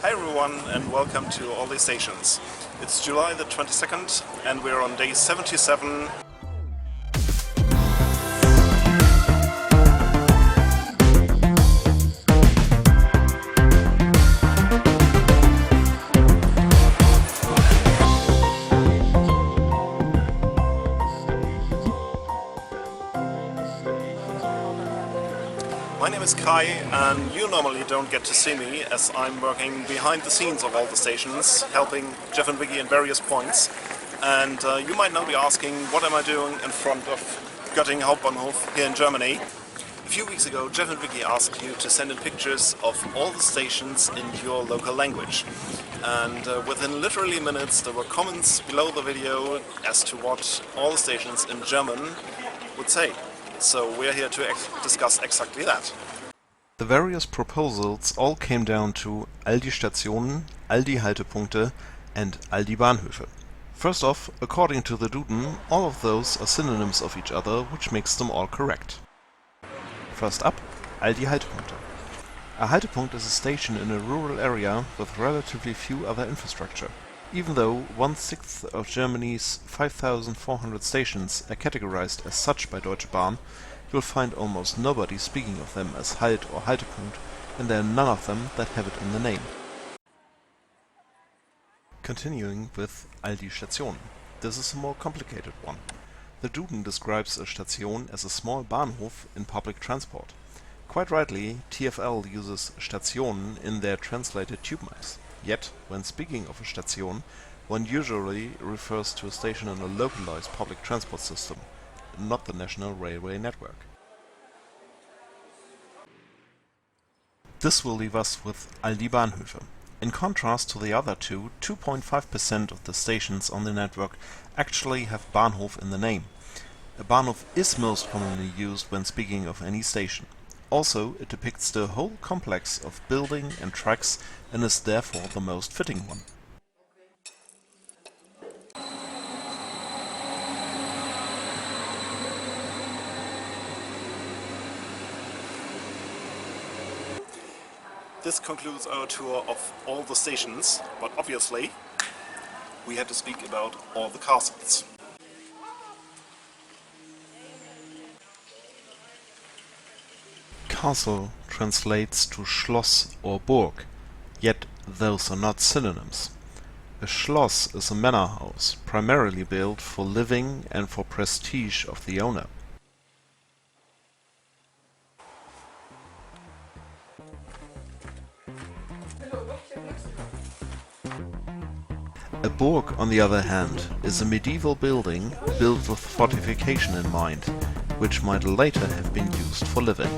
Hi everyone and welcome to All These Stations. It's July the 22nd and we're on day 77. My name is Kai and you normally don't get to see me as I'm working behind the scenes of all the stations, helping Jeff and Vicky in various points. And you might now be asking, what am I doing in front of Göttingen Hauptbahnhof here in Germany? A few weeks ago Jeff and Vicky asked you to send in pictures of all the stations in your local language. And within literally minutes there were comments below the video as to what all the stations in German would say. So we're here to discuss exactly that. The various proposals all came down to all die Stationen, all die Haltepunkte and all die Bahnhöfe. First off, according to the Duden, all of those are synonyms of each other, which makes them all correct. First up, all die Haltepunkte. A Haltepunkt is a station in a rural area with relatively few other infrastructure. Even though 1/6 of Germany's 5,400 stations are categorized as such by Deutsche Bahn, you'll find almost nobody speaking of them as Halt or Haltepunkt, and there are none of them that have it in the name. Continuing with all die Stationen. This is a more complicated one. The Duden describes a Station as a small Bahnhof in public transport. Quite rightly, TfL uses Stationen in their translated tube maps. Yet, when speaking of a Station, one usually refers to a station in a localized public transport system, not the national railway network. This will leave us with all die Bahnhöfe. In contrast to the other two, 2.5% of the stations on the network actually have Bahnhof in the name. A Bahnhof is most commonly used when speaking of any station. Also, it depicts the whole complex of building and tracks and is therefore the most fitting one. This concludes our tour of all the stations, but obviously we had to speak about all the castles. Castle translates to Schloss or Burg, yet those are not synonyms. A Schloss is a manor house, primarily built for living and for prestige of the owner. A Burg, on the other hand, is a medieval building built with fortification in mind, which might later have been used for living.